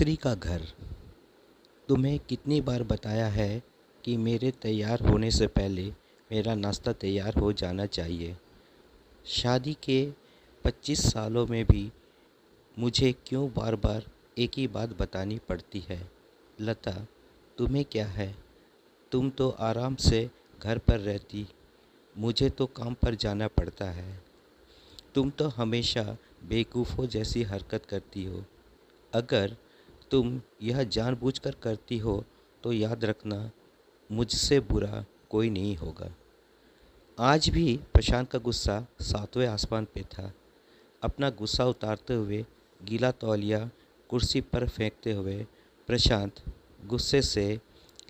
मिस्त्री का घर। तुम्हें कितनी बार बताया है कि मेरे तैयार होने से पहले मेरा नाश्ता तैयार हो जाना चाहिए। शादी के 25 सालों में भी मुझे क्यों बार बार एक ही बात बतानी पड़ती है। लता, तुम्हें क्या है? तुम तो आराम से घर पर रहती, मुझे तो काम पर जाना पड़ता है। तुम तो हमेशा बेवकूफ़ों जैसी हरकत करती हो। अगर तुम यह जानबूझकर करती हो तो याद रखना, मुझसे बुरा कोई नहीं होगा। आज भी प्रशांत का गुस्सा 7वें आसमान पे था। अपना गुस्सा उतारते हुए गीला तौलिया कुर्सी पर फेंकते हुए प्रशांत गुस्से से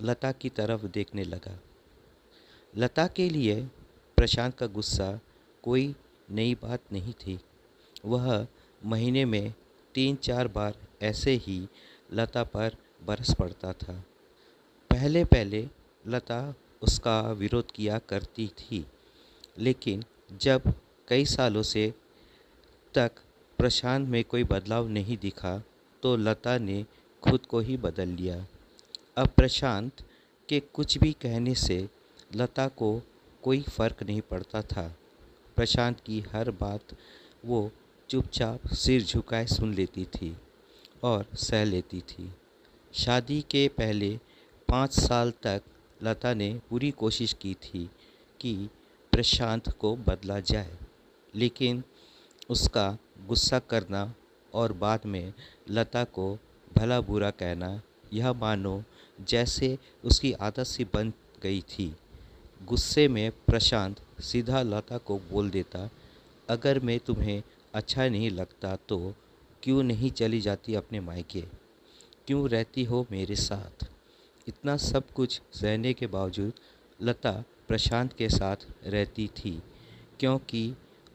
लता की तरफ देखने लगा। लता के लिए प्रशांत का गुस्सा कोई नई बात नहीं थी। वह महीने में 3-4 बार ऐसे ही लता पर बरस पड़ता था। पहले पहले लता उसका विरोध किया करती थी, लेकिन जब कई सालों से तक प्रशांत में कोई बदलाव नहीं दिखा तो लता ने खुद को ही बदल लिया। अब प्रशांत के कुछ भी कहने से लता को कोई फ़र्क नहीं पड़ता था। प्रशांत की हर बात वो चुपचाप सिर झुकाए सुन लेती थी और सह लेती थी। शादी के पहले 5 साल तक लता ने पूरी कोशिश की थी कि प्रशांत को बदला जाए, लेकिन उसका गुस्सा करना और बाद में लता को भला बुरा कहना, यह मानो जैसे उसकी आदत सी बन गई थी। गुस्से में प्रशांत सीधा लता को बोल देता, अगर मैं तुम्हें अच्छा नहीं लगता तो क्यों नहीं चली जाती अपने मायके? क्यों रहती हो मेरे साथ? इतना सब कुछ सहने के बावजूद लता प्रशांत के साथ रहती थी, क्योंकि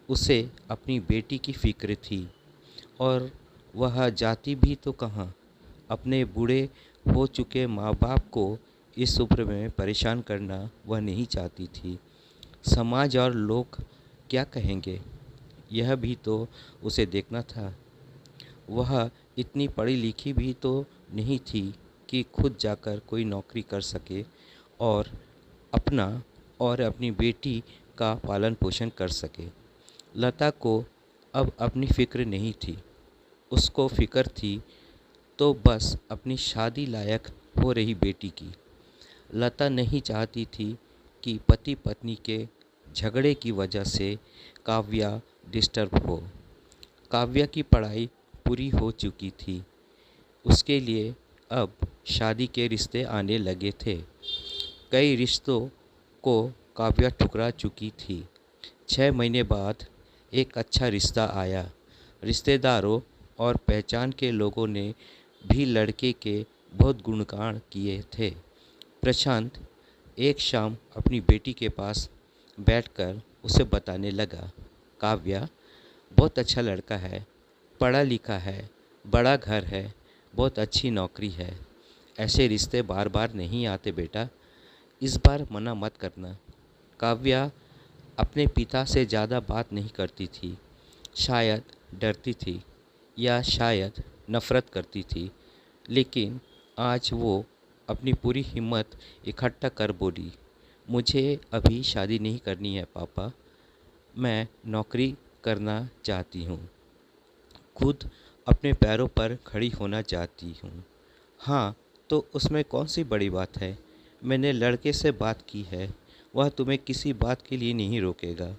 उसे अपनी बेटी की फ़िक्र थी। और वह जाती भी तो कहाँ, अपने बूढ़े हो चुके माँ बाप को इस उम्र में परेशान करना वह नहीं चाहती थी। समाज और लोग क्या कहेंगे, यह भी तो उसे देखना था। वह इतनी पढ़ी लिखी भी तो नहीं थी कि खुद जाकर कोई नौकरी कर सके और अपना और अपनी बेटी का पालन पोषण कर सके। लता को अब अपनी फ़िक्र नहीं थी। उसको फ़िक्र थी तो बस अपनी शादी लायक हो रही बेटी की। लता नहीं चाहती थी कि पति पत्नी के झगड़े की वजह से काव्या डिस्टर्ब हो। काव्या की पढ़ाई पूरी हो चुकी थी। उसके लिए अब शादी के रिश्ते आने लगे थे। कई रिश्तों को काव्या ठुकरा चुकी थी। 6 महीने बाद एक अच्छा रिश्ता आया। रिश्तेदारों और पहचान के लोगों ने भी लड़के के बहुत गुणगान किए थे। प्रशांत एक शाम अपनी बेटी के पास बैठकर उसे बताने लगा, काव्या बहुत अच्छा लड़का है, पढ़ा लिखा है, बड़ा घर है, बहुत अच्छी नौकरी है। ऐसे रिश्ते बार बार नहीं आते बेटा, इस बार मना मत करना। काव्या अपने पिता से ज़्यादा बात नहीं करती थी। शायद डरती थी या शायद नफ़रत करती थी, लेकिन आज वो अपनी पूरी हिम्मत इकट्ठा कर बोली, मुझे अभी शादी नहीं करनी है पापा, मैं नौकरी करना चाहती हूँ, खुद अपने पैरों पर खड़ी होना चाहती हूँ। हाँ, तो उसमें कौन सी बड़ी बात है? मैंने लड़के से बात की है, वह तुम्हें किसी बात के लिए नहीं रोकेगा।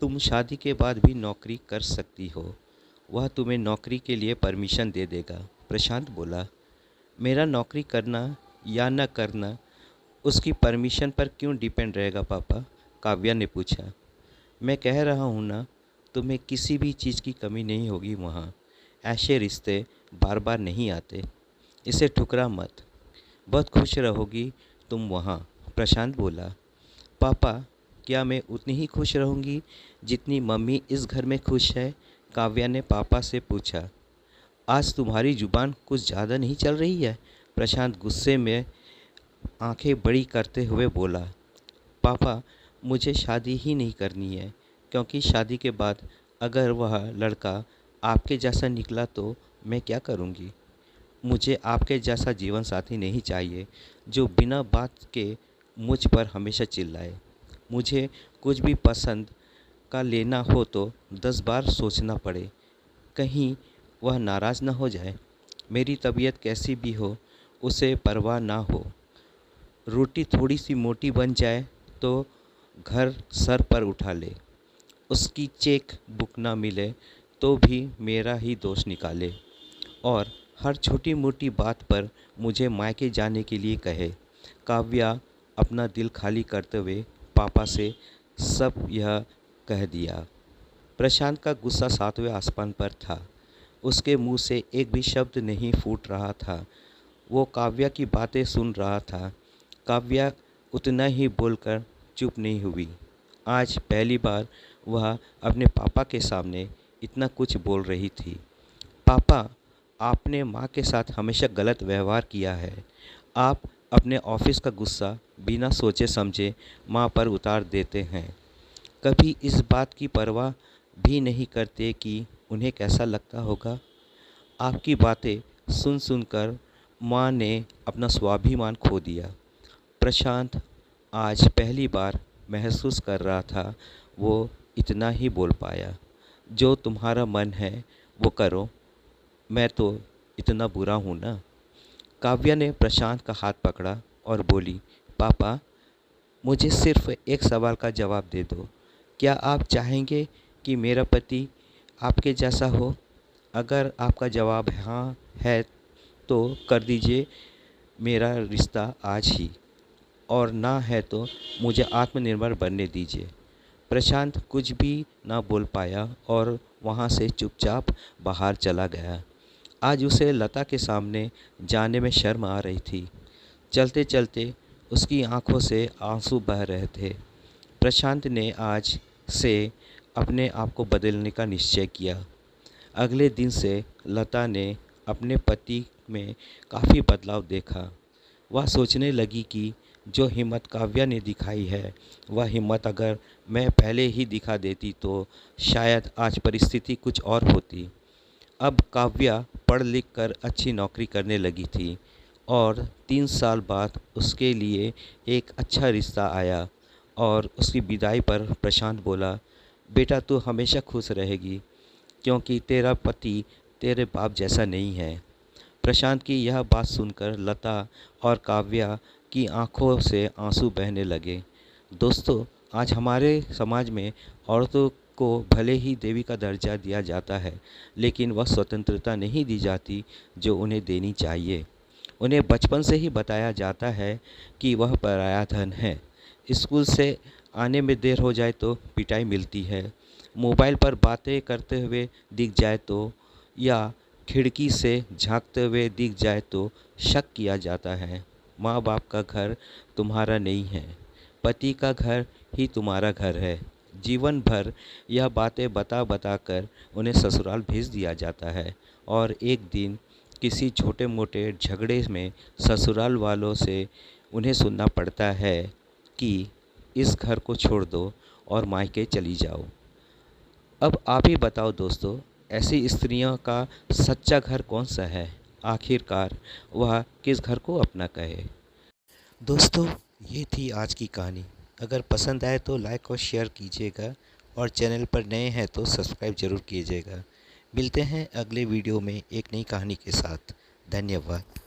तुम शादी के बाद भी नौकरी कर सकती हो, वह तुम्हें नौकरी के लिए परमिशन दे देगा। प्रशांत बोला, मेरा नौकरी करना या न करना उसकी परमिशन पर क्यों डिपेंड रहेगा पापा? काव्या ने पूछा। मैं कह रहा हूँ ना, तुम्हें किसी भी चीज़ की कमी नहीं होगी वहाँ। ऐसे रिश्ते बार बार नहीं आते, इसे ठुकरा मत, बहुत खुश रहोगी तुम वहाँ। प्रशांत बोला, पापा क्या मैं उतनी ही खुश रहूँगी जितनी मम्मी इस घर में खुश है? काव्या ने पापा से पूछा। आज तुम्हारी ज़ुबान कुछ ज़्यादा नहीं चल रही है? प्रशांत गुस्से में आंखें बड़ी करते हुए बोला, पापा मुझे शादी ही नहीं करनी है, क्योंकि शादी के बाद अगर वह लड़का आपके जैसा निकला तो मैं क्या करूँगी? मुझे आपके जैसा जीवन साथी नहीं चाहिए जो बिना बात के मुझ पर हमेशा चिल्लाए। मुझे कुछ भी पसंद का लेना हो तो 10 बार सोचना पड़े, कहीं वह नाराज़ ना हो जाए। मेरी तबीयत कैसी भी हो उसे परवाह ना हो। रोटी थोड़ी सी मोटी बन जाए तो घर सर पर उठा ले। उसकी चेक बुक ना मिले तो भी मेरा ही दोष निकाले और हर छोटी मोटी बात पर मुझे मायके जाने के लिए कहे। काव्या अपना दिल खाली करते हुए पापा से सब यह कह दिया। प्रशांत का गुस्सा 7वें आसमान पर था। उसके मुंह से एक भी शब्द नहीं फूट रहा था। वो काव्या की बातें सुन रहा था। काव्या उतना ही बोलकर चुप नहीं हुई। आज पहली बार वह अपने पापा के सामने इतना कुछ बोल रही थी। पापा, आपने माँ के साथ हमेशा गलत व्यवहार किया है। आप अपने ऑफिस का गुस्सा बिना सोचे समझे माँ पर उतार देते हैं। कभी इस बात की परवाह भी नहीं करते कि उन्हें कैसा लगता होगा। आपकी बातें सुन सुनकर माँ ने अपना स्वाभिमान खो दिया। प्रशांत आज पहली बार महसूस कर रहा था वो इतना ही बोल पाया। जो तुम्हारा मन है वो करो, मैं तो इतना बुरा हूँ ना। काव्या ने प्रशांत का हाथ पकड़ा और बोली, पापा, मुझे सिर्फ एक सवाल का जवाब दे दो। क्या आप चाहेंगे कि मेरा पति आपके जैसा हो? अगर आपका जवाब हाँ है तो कर दीजिए मेरा रिश्ता आज ही, और ना है तो मुझे आत्मनिर्भर बनने दीजिए। प्रशांत कुछ भी ना बोल पाया और वहाँ से चुपचाप बाहर चला गया। आज उसे लता के सामने जाने में शर्म आ रही थी। चलते चलते उसकी आंखों से आंसू बह रहे थे। प्रशांत ने आज से अपने आप को बदलने का निश्चय किया। अगले दिन से लता ने अपने पति में काफ़ी बदलाव देखा। वह सोचने लगी कि जो हिम्मत काव्या ने दिखाई है वह हिम्मत अगर मैं पहले ही दिखा देती तो शायद आज परिस्थिति कुछ और होती। अब काव्या पढ़ लिख कर अच्छी नौकरी करने लगी थी और 3 साल बाद उसके लिए एक अच्छा रिश्ता आया और उसकी विदाई पर प्रशांत बोला, बेटा तू हमेशा खुश रहेगी क्योंकि तेरा पति तेरे बाप जैसा नहीं है। प्रशांत की यह बात सुनकर लता और काव्या की आंखों से आंसू बहने लगे। दोस्तों, आज हमारे समाज में औरतों को भले ही देवी का दर्जा दिया जाता है, लेकिन वह स्वतंत्रता नहीं दी जाती जो उन्हें देनी चाहिए। उन्हें बचपन से ही बताया जाता है कि वह पराया धन है। स्कूल से आने में देर हो जाए तो पिटाई मिलती है। मोबाइल पर बातें करते हुए दिख जाए तो या खिड़की से झांकते हुए दिख जाए तो शक किया जाता है। माँ बाप का घर तुम्हारा नहीं है, पति का घर ही तुम्हारा घर है। जीवन भर यह बातें बता बता कर उन्हें ससुराल भेज दिया जाता है और एक दिन किसी छोटे मोटे झगड़े में ससुराल वालों से उन्हें सुनना पड़ता है कि इस घर को छोड़ दो और मायके चली जाओ। अब आप ही बताओ दोस्तों, ऐसी स्त्रियों का सच्चा घर कौन सा है? आखिरकार वह किस घर को अपना कहे? दोस्तों, ये थी आज की कहानी। अगर पसंद आए तो लाइक और शेयर कीजिएगा और चैनल पर नए हैं तो सब्सक्राइब ज़रूर कीजिएगा। मिलते हैं अगले वीडियो में एक नई कहानी के साथ। धन्यवाद।